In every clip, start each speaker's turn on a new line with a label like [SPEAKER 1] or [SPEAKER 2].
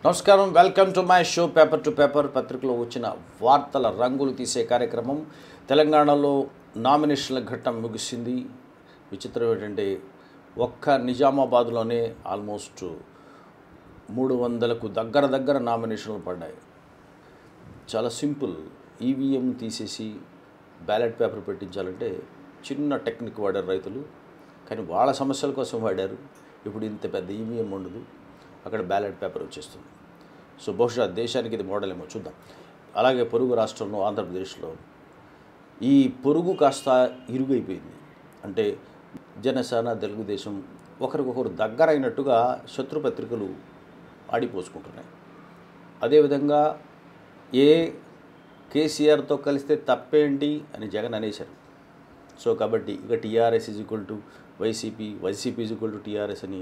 [SPEAKER 1] నమస్కారం, welcome to my show paper to paper. పత్రికలో వచ్చిన వార్తల రంగులు తీసే కార్యక్రమం. తెలంగాణలో నామినేషన్ల ఘట్టం ముగిసింది. విచిత్రం ఏంటంటే ఒక్క నిజామాబాద్లోనే ఆల్మోస్ట్ 300కు దగ్గర నామినేషన్లు పడ్డాయి. చాలా సింపుల్. ఈవీఎం తీసేసి బ్యాలెట్ పేపర్ పెట్టించాలంటే చిన్న టెక్నిక్ వాడారు రైతులు, కానీ వాళ్ళ సమస్యల కోసం వాడారు. ఇప్పుడు ఇంత పెద్ద ఈవీఎం ఉండదు, అక్కడ బ్యాలెట్ పేపర్ వచ్చేస్తుంది. సో బహుశా దేశానికి ఇది మోడల్ ఏమో చూద్దాం. అలాగే పొరుగు రాష్ట్రంలో ఆంధ్రప్రదేశ్లో ఈ పొరుగు కాస్త ఇరుగైపోయింది. అంటే జనసేన, తెలుగుదేశం ఒకరికొకరు దగ్గరైనట్టుగా శత్రుపత్రికలు ఆడిపోసుకుంటున్నాయి. అదేవిధంగా కేసీఆర్తో కలిస్తే తప్పేంటి అని జగన్ అనేశారు. సో కాబట్టి ఇక TRS is equal to YCP is equal to TRS అని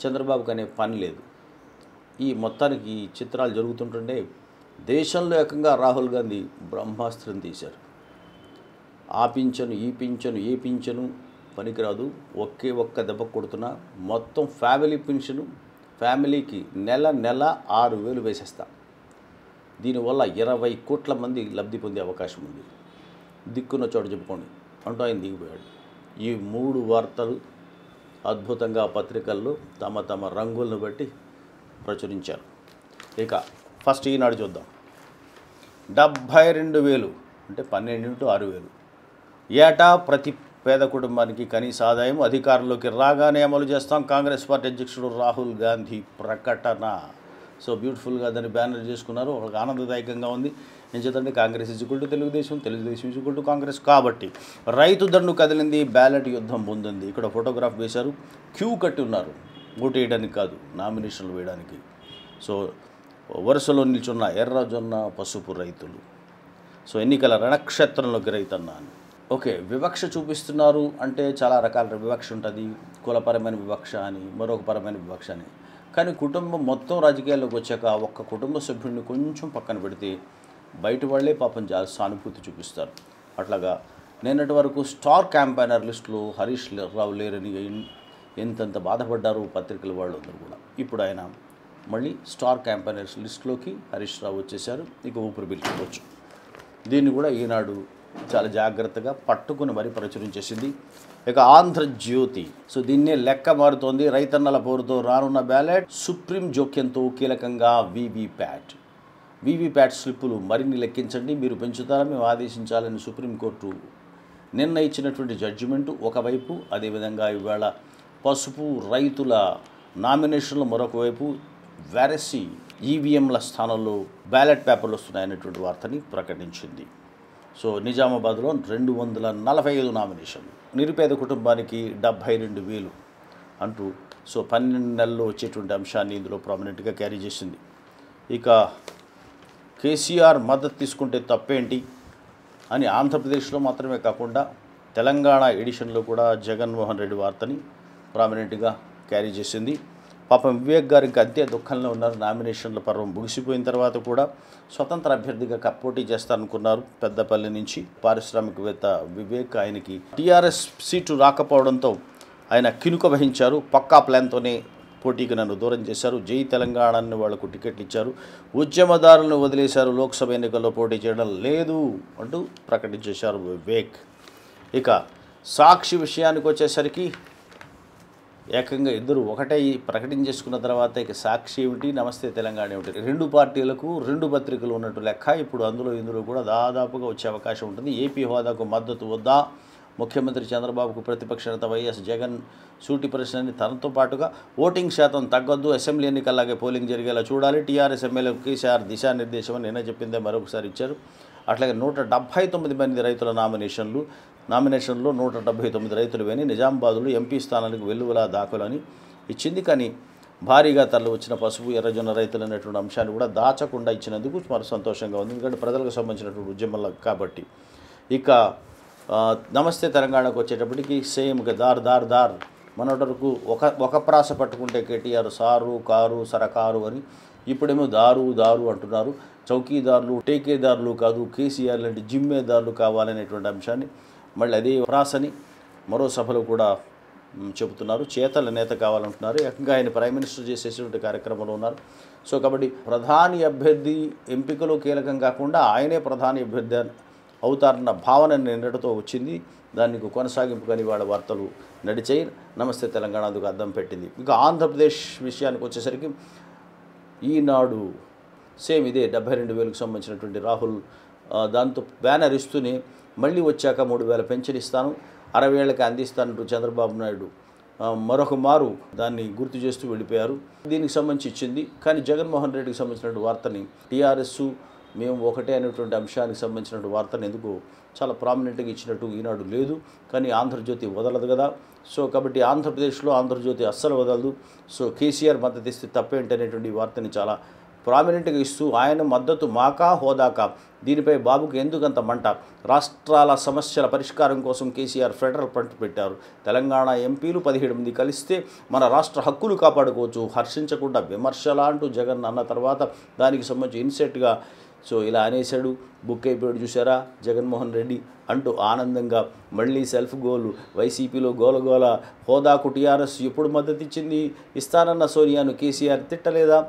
[SPEAKER 1] చంద్రబాబుకి అనే పని లేదు. ఈ మొత్తానికి చిత్రాలు జరుగుతుంటుండే దేశంలో ఏకంగా రాహుల్ గాంధీ బ్రహ్మాస్త్రం తీశారు. ఆ పింఛను, ఈ పింఛను, ఏ పింఛను పనికిరాదు, ఒక్క దెబ్బ కొడుతున్నా మొత్తం ఫ్యామిలీ పెన్షను ఫ్యామిలీకి నెల 6,000 వేసేస్తా. దీనివల్ల 20 కోట్ల మంది లబ్ధి పొందే అవకాశం ఉంది. దిక్కున్న చోట చెప్పుకోండి అంటూ ఆయన దిగిపోయాడు. ఈ 3 వార్తలు అద్భుతంగా పత్రికల్లో తమ రంగులను బట్టి ప్రచురించారు. ఇక ఫస్ట్ ఈనాడు చూద్దాం. 72,000 అంటే 12x6,000 ఏటా ప్రతి పేద కుటుంబానికి కనీస ఆదాయం అధికారంలోకి రాగానే అమలు చేస్తాం, కాంగ్రెస్ పార్టీ అధ్యక్షుడు రాహుల్ గాంధీ ప్రకటన. సో బ్యూటిఫుల్గా దాన్ని బ్యానర్ చేసుకున్నారు. వాళ్ళకి ఆనందదాయకంగా ఉంది. ఏం చేద్దంటే కాంగ్రెస్ ఈజ్వల్ తెలుగుదేశం ఈజ్వల్ కాంగ్రెస్. కాబట్టి రైతు దండు కదిలింది, బ్యాలెట్ యుద్ధం పొందింది. ఇక్కడ ఫోటోగ్రాఫ్ వేశారు, క్యూ కట్టి ఉన్నారు. ఓటు వేయడానికి కాదు, నామినేషన్లు వేయడానికి. సో వరుసలో నిల్చున్న ఎర్రజొన్న, పసుపు రైతులు. సో ఎన్నికల రణక్షేత్రంలోకి రైతన్నాను. ఓకే, వివక్ష చూపిస్తున్నారు అంటే చాలా రకాల వివక్ష ఉంటుంది. కులపరమైన వివక్ష అని, మరొక పరమైన వివక్ష అని. కానీ కుటుంబం మొత్తం రాజకీయాల్లోకి వచ్చాక ఒక్క కుటుంబ సభ్యుడిని కొంచెం పక్కన పెడితే బయట వాళ్ళే పాపం చాలా సానుభూతి చూపిస్తారు. అట్లాగా నిన్నటి వరకు స్టార్ క్యాంపెయినర్ లిస్టులో హరీష్ రావు లేరని ఎంతెంత బాధపడ్డారు పత్రికల వాళ్ళు అందరూ కూడా. ఇప్పుడు ఆయన మళ్ళీ స్టార్ క్యాంపెయినర్స్ లిస్టులోకి హరీష్ రావు వచ్చేసారు. ఇక ఊపిరి పీల్చుకోవచ్చు. దీన్ని కూడా ఈనాడు చాలా జాగ్రత్తగా పట్టుకుని మరీ ప్రచురించేసింది. ఇక ఆంధ్రజ్యోతి, సో దీన్నే లెక్క మారుతోంది. రైతన్నల పోరుతో రానున్న బ్యాలెట్, సుప్రీం జోక్యంతో కీలకంగా వీవీప్యాట్ స్లిప్పులు మరిన్ని లెక్కించండి, మీరు పెంచుతారా మేము ఆదేశించాలని సుప్రీంకోర్టు నిన్న ఇచ్చినటువంటి జడ్జిమెంటు ఒకవైపు, అదేవిధంగా ఇవాళ పసుపు రైతుల నామినేషన్లు మరొక వైపు, వెరసి ఈవీఎంల స్థానంలో బ్యాలెట్ పేపర్లు వస్తున్నాయనేటువంటి వార్తని ప్రకటించింది. సో నిజామాబాద్లో 245 నామినేషన్లు, నిరుపేద కుటుంబానికి 72,000 అంటూ సో 12 నెలల్లో వచ్చేటువంటి అంశాన్ని ఇందులో ప్రామినెంట్గా క్యారీ చేసింది. ఇక కేసీఆర్ మద్దతు తీసుకుంటే తప్పేంటి అని ఆంధ్రప్రదేశ్లో మాత్రమే కాకుండా తెలంగాణ ఎడిషన్లో కూడా జగన్మోహన్ రెడ్డి వార్తని ప్రామినెంట్గా క్యారీ చేసింది. పాపం వివేక్ గారు ఇంకా అంతే దుఃఖంలో ఉన్నారు. నామినేషన్ల పర్వం ముగిసిపోయిన తర్వాత కూడా స్వతంత్ర అభ్యర్థిగా పోటీ చేస్తారనుకున్నారు. పెద్దపల్లి నుంచి పారిశ్రామికవేత్త వివేక్, ఆయనకి టీఆర్ఎస్ సీటు రాకపోవడంతో ఆయన కినుక వహించారు. పక్కా ప్లాన్తోనే పోటీకి నన్ను దూరం చేశారు, జై తెలంగాణ అని వాళ్లకు టికెట్లు ఇచ్చారు, ఉద్యమదారులను వదిలేశారు, లోక్సభ ఎన్నికల్లో పోటీ చేయడం లేదు అంటూ ప్రకటించేశారు వివేక్. ఇక సాక్షి విషయానికి వచ్చేసరికి ఏకంగా ఇద్దరు ఒకటే ప్రకటించేసుకున్న తర్వాత ఇక సాక్షి ఏమిటి, నమస్తే తెలంగాణ ఏమిటి, 2 పార్టీలకు 2 పత్రికలు ఉన్నట్టు లెక్క. ఇప్పుడు ఇందులో కూడా దాదాపుగా వచ్చే అవకాశం ఉంటుంది. ఏపీ హోదాకు మద్దతు వద్దా, ముఖ్యమంత్రి చంద్రబాబుకు ప్రతిపక్ష నేత వైఎస్ జగన్ సూటి ప్రశ్నని. తనతో పాటుగా ఓటింగ్ శాతం తగ్గొద్దు, అసెంబ్లీ ఎన్నికల్లాగే పోలింగ్ జరిగేలా చూడాలి, టీఆర్ఎస్ ఎమ్మెల్యేలకు కేసీఆర్ దిశానిర్దేశం అని నిన్న చెప్పిందే మరొకసారి ఇచ్చారు. అట్లాగే 179 మంది రైతుల నామినేషన్లో 179 రైతులు వేని నిజామాబాద్లో ఎంపీ స్థానానికి వెల్లువలా దాఖలని ఇచ్చింది. కానీ భారీగా తరలి వచ్చిన పసుపు, ఎర్రజొన్న రైతులు అనేటువంటి అంశాన్ని కూడా దాచకుండా ఇచ్చినందుకు మరి సంతోషంగా ఉంది. ఎందుకంటే ప్రజలకు సంబంధించినటువంటి ఉద్యమాలు కాబట్టి. ఇక నమస్తే తెలంగాణకు వచ్చేటప్పటికి సేమ్గా దార్ మనవరకు ఒక ప్రాస పట్టుకుంటే కేటీఆర్ సారు, కారు, సరకారు అని, ఇప్పుడేమో దారు అంటున్నారు. చౌకీదారులు, టేకేదారులు కాదు, కేసీఆర్ లాంటి జిమ్మేదారులు కావాలనేటువంటి అంశాన్ని మళ్ళీ అదే ప్రాసని మరో సభలో కూడా చెబుతున్నారు. చేతల నేత కావాలంటున్నారు. ఏకంగా ఆయన ప్రైమ్ మినిస్టర్ చేసేటువంటి కార్యక్రమంలో ఉన్నారు. సో కాబట్టి ప్రధాని అభ్యర్థి ఎంపికలో కీలకం కాకుండా ఆయనే ప్రధాని అభ్యర్థి అవుతారన్న భావన నిన్నటితో వచ్చింది. దానికి కొనసాగింపుగాని వాళ్ళ వార్తలు నడిచాయి. నమస్తే తెలంగాణ అందుకు అద్దం పెట్టింది. ఇంకా ఆంధ్రప్రదేశ్ విషయానికి వచ్చేసరికి ఈనాడు సేమ్ ఇదే 72,000కు సంబంధించినటువంటి రాహుల్ దాంతో బ్యానర్ ఇస్తూనే మళ్ళీ వచ్చాక 3,000 పెన్షన్ ఇస్తాను, 60 ఏళ్ళకి అందిస్తానంటూ చంద్రబాబు నాయుడు మరొక మారు దాన్ని గుర్తు చేస్తూ వెళ్ళిపోయారు. దీనికి సంబంధించి ఇచ్చింది. కానీ జగన్మోహన్ రెడ్డికి సంబంధించినటువంటి వార్తని టీఆర్ఎస్ మేము ఒకటే అనేటువంటి అంశానికి సంబంధించినటువంటి వార్తను ఎందుకు చాలా ప్రామినెంట్గా ఇచ్చినట్టు ఈనాడు లేదు. కానీ ఆంధ్రజ్యోతి వదలదు కదా. సో కాబట్టి ఆంధ్రప్రదేశ్లో ఆంధ్రజ్యోతి అస్సలు వదలదు. సో కేసీఆర్ మద్దతు ఇస్తే తప్పేంటి అనేటువంటి వార్తని చాలా ప్రామినెంట్గా ఇస్తూ ఆయన మద్దతు మాకా హోదాకా, దీనిపై బాబుకు ఎందుకంత మంట, రాష్ట్రాల సమస్యల పరిష్కారం కోసం కేసీఆర్ ఫెడరల్ ఫ్రంట్ పెట్టారు, తెలంగాణ ఎంపీలు 17 మంది కలిస్తే మన రాష్ట్ర హక్కులు కాపాడుకోవచ్చు, హర్షించకుండా విమర్శలా అంటూ జగన్ అన్న తర్వాత దానికి సంబంధించి ఇన్సెట్గా సో ఇలా అనేసాడు. బుక్ అయిపోయాడు చూసారా జగన్మోహన్ రెడ్డి అంటూ ఆనందంగా మళ్ళీ సెల్ఫ్ గోలు. వైసీపీలో గోలగోల. హోదాకు టీఆర్ఎస్ ఎప్పుడు మద్దతు ఇచ్చింది? ఇస్తానన్న సోనియాను కేసీఆర్ తిట్టలేదా?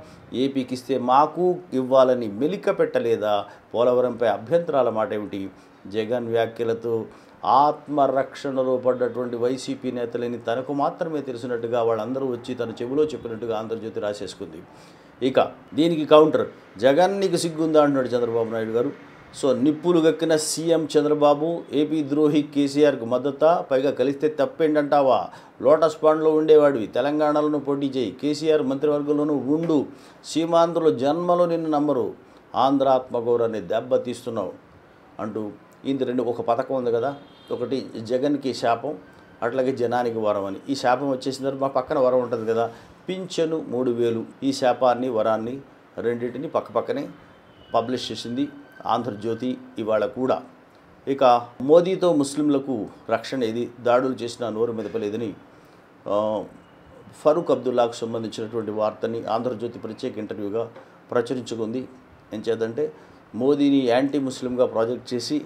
[SPEAKER 1] ఏపీకి ఇస్తే మాకు ఇవ్వాలని మెలిక పెట్టలేదా? పోలవరంపై అభ్యంతరాల మాట ఏమిటి? జగన్ వ్యాఖ్యలతో ఆత్మరక్షణలో పడ్డటువంటి వైసీపీ నేతలని తనకు మాత్రమే తెలిసినట్టుగా వాళ్ళందరూ వచ్చి తన చెవిలో చెప్పినట్టుగా ఆంధ్రజ్యోతి రాసేసుకుంది. ఇక దీనికి కౌంటర్, జగన్ నీకు సిగ్గుందా అంటున్నాడు చంద్రబాబు నాయుడు గారు. సో నిప్పులు గక్కిన సీఎం చంద్రబాబు ఏపీ ద్రోహి కేసీఆర్కు మద్దతు, పైగా కలిస్తే తప్పేంటంటావా? లోటస్ పాండ్లో ఉండేవాడివి, తెలంగాణలోనూ పోటీ చేయి, కేసీఆర్ మంత్రివర్గంలోనూ ఉండు, సీమాంధ్రుల జన్మలో నిన్ను నమ్మరు, ఆంధ్ర ఆత్మగౌరవాన్ని దెబ్బతీస్తున్నావు అంటూ ఇంత ఒక పథకం ఉంది కదా. ఒకటి జగన్కి శాపం, అట్లాగే జనానికి వరం అని. ఈ శాపం వచ్చేసిన తర్వాత మా పక్కన వరం ఉంటుంది కదా, పింఛను 3,000. ఈ శాపాన్ని వరాన్ని రెండింటిని పక్కపక్కనే పబ్లిష్ చేసింది ఆంధ్రజ్యోతి ఇవాళ కూడా. ఇక మోదీతో ముస్లింలకు రక్షణ ఏది, దాడులు చేసిన నోరు మెదపలేదని ఫరూక్ అబ్దుల్లాకు సంబంధించినటువంటి వార్తని ఆంధ్రజ్యోతి ప్రత్యేక ఇంటర్వ్యూగా ప్రచురించుకుంది. ఏం చేద్దంటే మోదీని యాంటీ ముస్లింగా ప్రాజెక్ట్ చేసి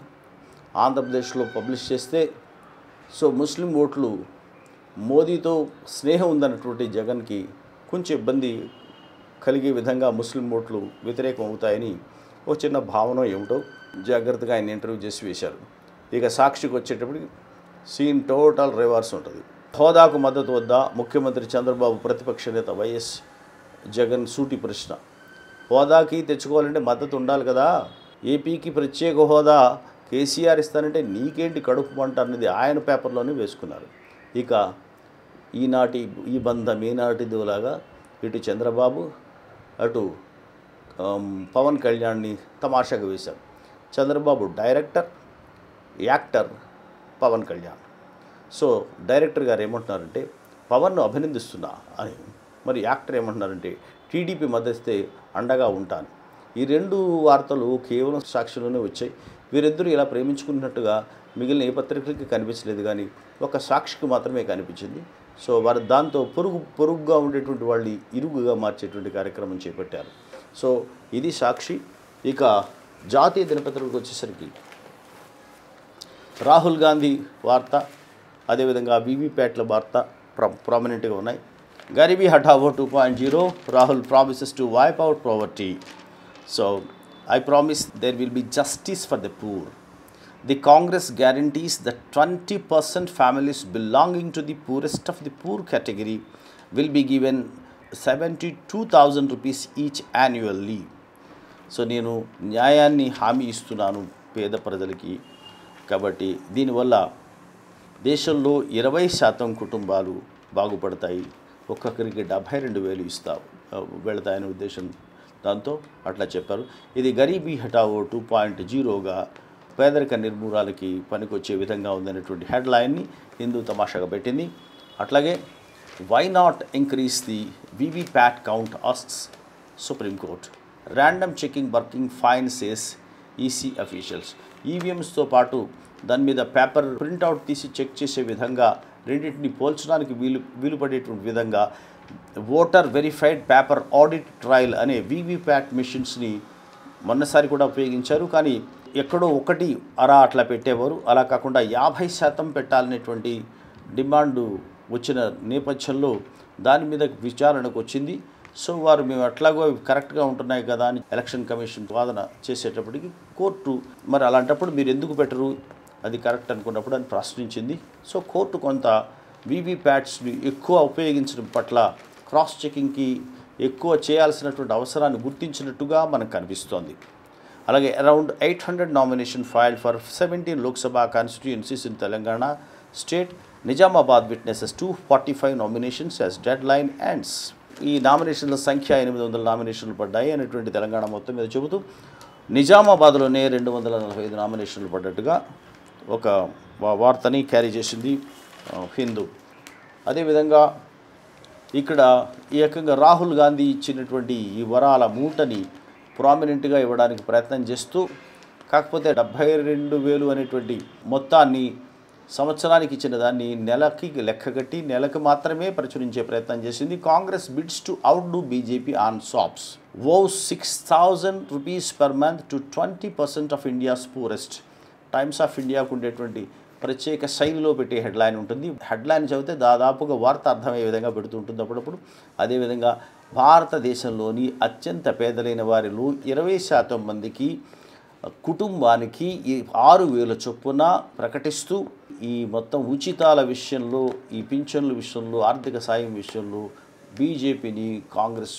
[SPEAKER 1] ఆంధ్రప్రదేశ్లో పబ్లిష్ చేస్తే సో ముస్లిం ఓట్లు మోదీతో స్నేహం ఉందన్నటువంటి జగన్కి కొంచెం ఇబ్బంది కలిగే విధంగా ముస్లిం ఓట్లు వ్యతిరేకం అవుతాయని ఒక చిన్న భావన ఏమిటో జాగ్రత్తగా ఆయన ఇంటర్వ్యూ చేసి వేశారు. ఇక సాక్షికి వచ్చేటప్పటికి సీన్ టోటల్ రివర్స్ ఉంటుంది. హోదాకు మద్దతు వద్దా ముఖ్యమంత్రి చంద్రబాబు, ప్రతిపక్ష నేత వైఎస్ జగన్ సూటి ప్రశ్న. హోదాకి తెచ్చుకోవాలంటే మద్దతు ఉండాలి కదా. ఏపీకి ప్రత్యేక హోదా కేసీఆర్ ఇస్తానంటే నీకేంటి కడుపు మంట అన్నది ఆయన పేపర్లోనే వేసుకున్నారు. ఇక ఈ బంధం ఈనాటిదిలాగా ఇటు చంద్రబాబు అటు పవన్ కళ్యాణ్ని తమాషాగా వేశారు. Chandrababu director, actor Pavan Kalyan. So director గారు ఏమంటున్నారంటే పవన్ను అభినందిస్తున్నా అని, మరి యాక్టర్ ఏమంటున్నారంటే టీడీపీ మద్దతిస్తే అండగా ఉంటాను. ఈ రెండు వార్తలు కేవలం సాక్షిలోనే వచ్చాయి. వీరిద్దరూ ఇలా ప్రేమించుకున్నట్టుగా మిగిలిన ఏ పత్రికలకి కనిపించలేదు, కానీ ఒక సాక్షికి మాత్రమే కనిపించింది. సో వారు దాంతో పొరుగుగా ఉండేటువంటి వాళ్ళు ఇరుగుగా మార్చేటువంటి కార్యక్రమం చేపట్టారు. సో ఇది సాక్షి. ఇక జాతీయ దినపత్రికకు వచ్చేసరికి రాహుల్ గాంధీ వార్త, అదేవిధంగా వీవీప్యాట్ల వార్త ప్రామినెంట్గా ఉన్నాయి. Garibi Hatao 2.0, Rahul promises to wipe out poverty. So I promise there will be justice for the poor. The Congress guarantees that 20% families belonging to the poorest of the poor category will be given 72,000 rupees each annually. So నేను న్యాయాన్ని హామీ ఇస్తున్నాను పేద ప్రజలకి. కాబట్టి దీనివల్ల దేశంలో 20% కుటుంబాలు బాగుపడతాయి. ఒక్కొక్కరికి 72,000 వెళతాయనే ఉద్దేశం దాంతో అట్లా చెప్పారు. ఇది గరీబీ హఠావో 2.0గా పేదరిక నిర్మూలనకి పనికొచ్చే విధంగా ఉందనేటువంటి హెడ్లైన్ని హిందూ తమాషాగా పెట్టింది. అట్లాగే why not increase the VVPAT count asks Supreme Court. Random checking working fine says EC officials. ఈవీఎంస్తో పాటు దాని మీద పేపర్ ప్రింట్అవుట్ తీసి చెక్ చేసే విధంగా రెండింటిని పోల్చడానికి వీలుపడేటువంటి విధంగా voter verified paper audit trial అనే వీవీప్యాట్ మిషన్స్ని మొన్నసారి కూడా ఉపయోగించారు. కానీ ఎక్కడో ఒకటి అట్లా పెట్టేవారు. అలా కాకుండా 50% పెట్టాలనేటువంటి డిమాండు వచ్చిన నేపథ్యంలో దాని మీద విచారణకు వచ్చింది. సో వారు మేము ఎట్లాగో కరెక్ట్గా ఉంటున్నాయి కదా అని ఎలక్షన్ కమిషన్ వాదన చేసేటప్పటికి కోర్టు మరి అలాంటప్పుడు మీరు ఎందుకు పెట్టరు, అది కరెక్ట్ అనుకున్నప్పుడు అని ప్రశ్నించింది. సో కోర్టు కొంత వీవీప్యాట్స్ని ఎక్కువ ఉపయోగించడం పట్ల క్రాస్ చెకింగ్కి ఎక్కువ చేయాల్సినటువంటి అవసరాన్ని గుర్తించినట్టుగా మనకు కనిపిస్తోంది. అలాగే around 800 nomination filed for 17 Lok Sabha constituencies in Telangana state. Nizamabad witnesses 245 nominations as dead line ends. ఈ నామినేషన్ల సంఖ్య 800 నామినేషన్లు పడ్డాయి అనేటువంటి తెలంగాణ మొత్తం మీద చెబుతూ నిజామాబాద్లోనే 245 నామినేషన్లు పడ్డట్టుగా ఒక వార్తని క్యారీ చేసింది హిందూ. అదేవిధంగా ఇక్కడ ఈ రకంగా రాహుల్ గాంధీ ఇచ్చినటువంటి ఈ వరాల మూటని ప్రామినెంట్గా ఇవ్వడానికి ప్రయత్నం చేస్తూ, కాకపోతే 72,000 అనేటువంటి మొత్తాన్ని సంవత్సరానికి ఇచ్చిన దాన్ని నెలకి లెక్కగట్టి నెలకు మాత్రమే ప్రచురించే ప్రయత్నం చేసింది. Congress bids to outdo BJP on sops. Vows 6,000 rupees per month to 20% of India's poorest. Times of ఇండియాకు ఉండేటువంటి ప్రత్యేక శైలిలో పెట్టే హెడ్లైన్ ఉంటుంది. హెడ్లైన్ చదివితే దాదాపుగా వార్త అర్థమయ్యే విధంగా పెడుతుంటుంది అప్పుడప్పుడు. అదేవిధంగా భారతదేశంలోని అత్యంత పేదలైన వారిలో 20% మందికి కుటుంబానికి ఈ 6,000 చొప్పున ప్రకటిస్తూ ఈ మొత్తం ఉచితాల విషయంలో, ఈ పింఛన్ల విషయంలో, ఆర్థిక సాయం విషయంలో బీజేపీని కాంగ్రెస్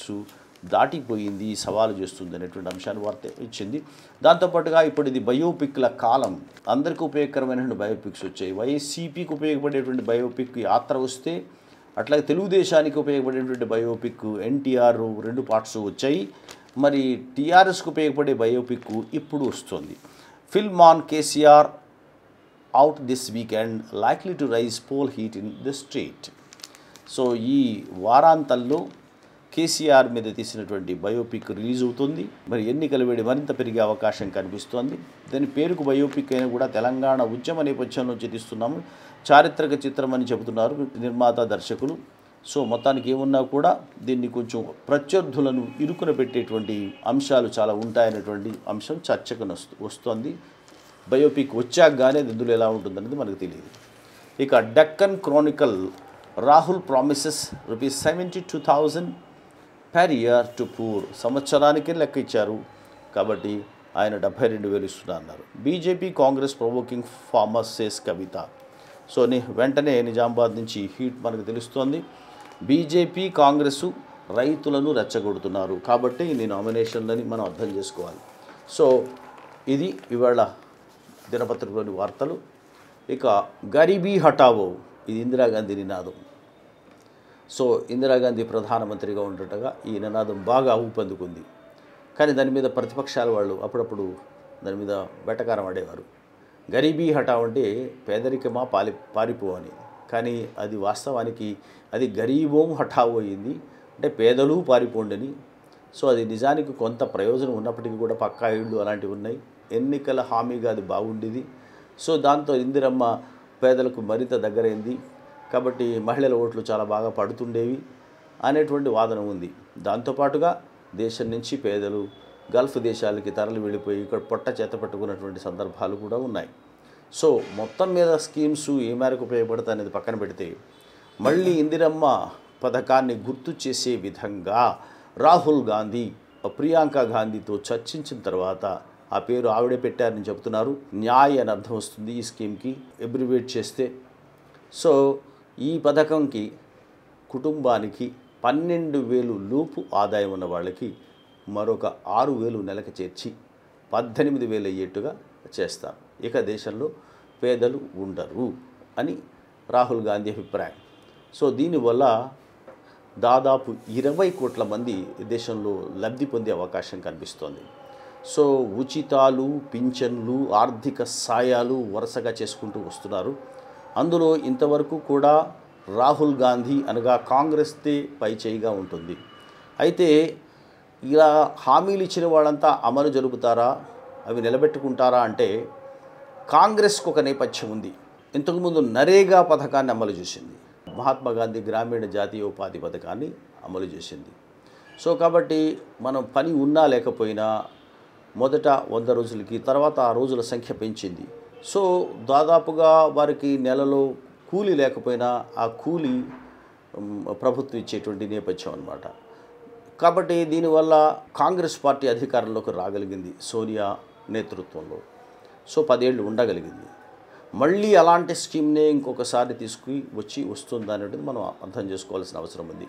[SPEAKER 1] దాటిపోయింది, సవాలు చేస్తుంది అనేటువంటి అంశాన్ని వార్త ఇచ్చింది. దాంతోపాటుగా ఇప్పుడు ఇది బయోపిక్ల కాలం, అందరికీ ఉపయోగకరమైనటువంటి బయోపిక్స్ వచ్చాయి. వైసీపీకి ఉపయోగపడేటువంటి బయోపిక్ యాత్ర వస్తే, అట్లాగే తెలుగుదేశానికి ఉపయోగపడేటువంటి బయోపిక్ ఎన్టీఆర్ 2 పార్ట్స్ వచ్చాయి. మరి టీఆర్ఎస్కు ఉపయోగపడే బయోపిక్ ఇప్పుడు వస్తుంది. Film on KCR out this weekend likely to rise poll heat in the state. So ఈ వారాంతంలో కేసీఆర్ మీద తీసినటువంటి బయోపిక్ రిలీజ్ అవుతుంది. మరి ఎన్నికల వేడి మరింత పెరిగే అవకాశం కనిపిస్తోంది. దాని పేరుకు బయోపిక్ అయినా కూడా తెలంగాణ ఉద్యమ నేపథ్యంలో తీస్తున్నాము, చారిత్రక చిత్రం అని చెబుతున్నారు నిర్మాత దర్శకులు. సో మొత్తానికి ఏమున్నా కూడా దీన్ని కొంచెం ప్రత్యర్థులను ఇరుకున పెట్టేటువంటి అంశాలు చాలా ఉంటాయనేటువంటి అంశం చర్చకు వస్తోంది. బయోపిక్ వచ్చాక కానీ అది ఇందులో ఎలా ఉంటుందనేది మనకు తెలియదు. ఇక Deccan Chronicle Rahul promises ₹72,000 per year to poor. సంవత్సరానికి లెక్క ఇచ్చారు కాబట్టి ఆయన 72,000 ఇస్తున్నారు అన్నారు. BJP Congress provoking farmers says Kavitha. So వెంటనే నిజామాబాద్ నుంచి హీట్ మనకు తెలుస్తోంది. బీజేపీ కాంగ్రెస్ రైతులను రెచ్చగొడుతున్నారు కాబట్టి ఈ నామినేషన్లని మనం అర్థం చేసుకోవాలి. సో ఇది ఇవాళ దినపత్రికలోని వార్తలు. ఇక గరీబీ హటావో, ఇది ఇందిరాగాంధీ నినాదం. సో ఇందిరాగాంధీ ప్రధానమంత్రిగా ఉండటగా ఈ నినాదం బాగా ఊపందుకుంది. కానీ దాని మీద ప్రతిపక్షాల వాళ్ళు అప్పుడప్పుడు దాని మీద వెటకారం ఆడేవారు. గరీబీ హటావ్ అంటే పేదరికమా పారిపో అని. కానీ అది వాస్తవానికి అది గరీబోం హఠావ్ అయింది, అంటే పేదలు పారిపోండని. సో అది నిజానికి కొంత ప్రయోజనం ఉన్నప్పటికీ కూడా పక్కా ఇళ్ళు అలాంటివి ఉన్నాయి. ఎన్నికల హామీగా అది బాగుండేది. సో దాంతో ఇందిరమ్మ పేదలకు మరింత దగ్గరైంది కాబట్టి మహిళల ఓట్లు చాలా బాగా పడుతుండేవి అనేటువంటి వాదన ఉంది. దాంతోపాటుగా దేశం నుంచి పేదలు గల్ఫ్ దేశాలకి తరలి వెళ్ళిపోయి ఇక్కడ పొట్ట చేత పట్టుకున్నటువంటి సందర్భాలు కూడా ఉన్నాయి. సో మొత్తం మీద స్కీమ్స్ ఏ మేరకు ఉపయోగపడతాయి అనేది పక్కన పెడితే, మళ్ళీ ఇందిరమ్మ పథకాన్ని గుర్తు చేసే విధంగా రాహుల్ గాంధీ ప్రియాంక గాంధీతో చర్చించిన తర్వాత ఆ పేరు ఆవిడే పెట్టారని చెబుతున్నారు. న్యాయ్ అని అర్థం వస్తుంది ఈ స్కీమ్కి ఎబ్రివేట్ చేస్తే. సో ఈ పథకంకి కుటుంబానికి 12,000 లోపు ఆదాయం ఉన్న వాళ్ళకి మరొక 6,000 నెలకు చేర్చి 18,000 అయ్యేట్టుగా చేస్తారు. ఇక దేశంలో పేదలు ఉండరు అని రాహుల్ గాంధీ అభిప్రాయం. సో దీనివల్ల దాదాపు 20 కోట్ల మంది దేశంలో లబ్ధి పొందే అవకాశం కనిపిస్తోంది. సో ఉచితాలు, పింఛన్లు, ఆర్థిక సాయాలు వరుసగా చేసుకుంటూ వస్తున్నారు. అందులో ఇంతవరకు కూడా రాహుల్ గాంధీ అనగా కాంగ్రెస్దే పై చేయిగా ఉంటుంది. అయితే ఇలా హామీలు ఇచ్చిన వాళ్ళంతా అమలు జరుపుతారా, అవి నిలబెట్టుకుంటారా అంటే కాంగ్రెస్కు ఒక నేపథ్యం ఉంది. ఇంతకుముందు నరేగా పథకాన్ని అమలు చేసింది, మహాత్మా గాంధీ గ్రామీణ జాతీయోపాధి పథకాన్ని అమలు చేసింది. సో కాబట్టి మనం పని ఉన్నా లేకపోయినా మొదట 100 రోజులకి, తర్వాత ఆ రోజుల సంఖ్య పెంచింది. సో దాదాపుగా వారికి నెలలో కూలీ లేకపోయినా ఆ కూలీ ప్రభుత్వం ఇచ్చేటువంటి నేపథ్యం అన్నమాట. కాబట్టి దీనివల్ల కాంగ్రెస్ పార్టీ అధికారంలోకి రాగలిగింది సోనియా నేతృత్వంలో. సో 10 ఏళ్ళు ఉండగలిగింది. మళ్ళీ అలాంటి స్కీమ్నే ఇంకొకసారి వస్తుందా అనేది మనం అర్థం చేసుకోవాల్సిన అవసరం ఉంది.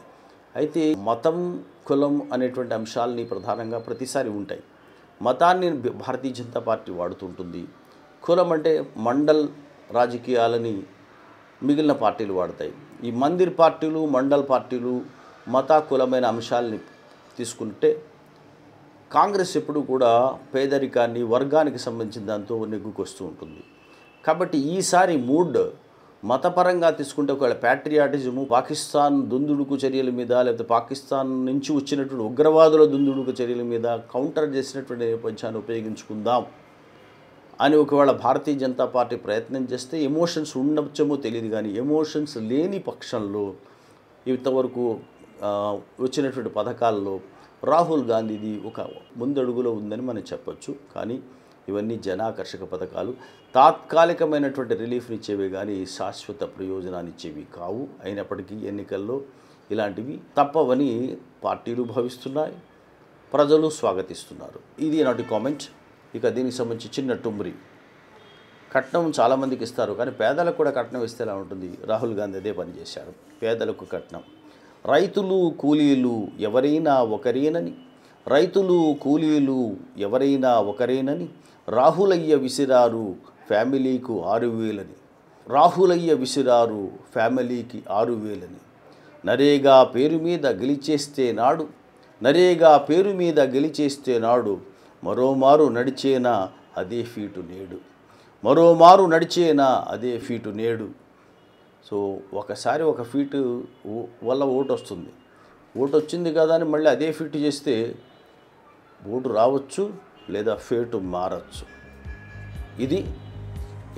[SPEAKER 1] అయితే మతం, కులం అనేటువంటి అంశాలని ప్రధానంగా ప్రతిసారి ఉంటాయి. మతాన్ని భారతీయ జనతా పార్టీ వాడుతుంటుంది. కులం అంటే మండల్ రాజకీయాలని మిగిలిన పార్టీలు వాడతాయి. ఈ మందిర్ పార్టీలు, మండల్ పార్టీలు మత కులమైన అంశాలని తీసుకుంటే కాంగ్రెస్ ఎప్పుడు కూడా పేదరికాన్ని, వర్గానికి సంబంధించిన దాంతో నెగ్గుకొస్తూ ఉంటుంది. కాబట్టి ఈసారి మూడ్ మతపరంగా తీసుకుంటే ఒకవేళ ప్యాట్రియాటిజము, పాకిస్తాన్ దుందుడుకు చర్యల మీద, లేకపోతే పాకిస్తాన్ నుంచి వచ్చినటువంటి ఉగ్రవాదుల దుందుడుకు చర్యల మీద కౌంటర్ చేసినటువంటి నేపథ్యాన్ని ఉపయోగించుకుందాం అని ఒకవేళ భారతీయ జనతా పార్టీ ప్రయత్నం చేస్తే ఎమోషన్స్ ఉండవచ్చేమో తెలియదు. కానీ ఎమోషన్స్ లేని పక్షంలో ఇంతవరకు వచ్చినటువంటి పథకాల్లో రాహుల్ గాంధీది ఒక ముందడుగులో ఉందని మనం చెప్పొచ్చు. కానీ ఇవన్నీ జనాకర్షక పథకాలు, తాత్కాలికమైనటువంటి రిలీఫ్ని ఇచ్చేవి కానీ శాశ్వత ప్రయోజనాన్ని ఇచ్చేవి కావు. అయినప్పటికీ ఎన్నికల్లో ఇలాంటివి తప్పవని పార్టీలు భావిస్తున్నాయి, ప్రజలు స్వాగతిస్తున్నారు. ఇది నాటి కామెంట్. ఇక దీనికి సంబంధించి చిన్న టుమ్రి. కట్నం చాలామందికి ఇస్తారు, కానీ పేదలకు కూడా కట్నం ఇస్తే ఎలా ఉంటుంది? రాహుల్ గాంధీ అదే పని చేశారు. పేదలకు కట్నం. రైతులు కూలీలు ఎవరైనా ఒకరేనని, రైతులు కూలీలు ఎవరైనా ఒకరేనని రాహులయ్య విసిరారు ఫ్యామిలీకు 6,000 రాహులయ్య విసిరారు ఫ్యామిలీకి 6,000 నరేగా పేరు మీద గెలిచేస్తే నాడు, నరేగా పేరు మీద గెలిచేస్తే నాడు మరోమారు నడిచేనా అదే ఫీటు నేడు, మరోమారు నడిచేనా అదే ఫీటు నేడు. సో ఒకసారి ఒక ఫీటు వల్ల ఓటు వస్తుంది. ఓటు వచ్చింది కదా అని మళ్ళీ అదే ఫీటు చేస్తే ఓటు రావచ్చు, లేదా ఫేటు మారచ్చు. ఇది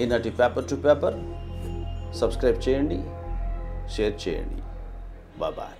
[SPEAKER 1] ఈనాటి పేపర్ టు పేపర్. సబ్స్క్రైబ్ చేయండి, షేర్ చేయండి. బాయ్.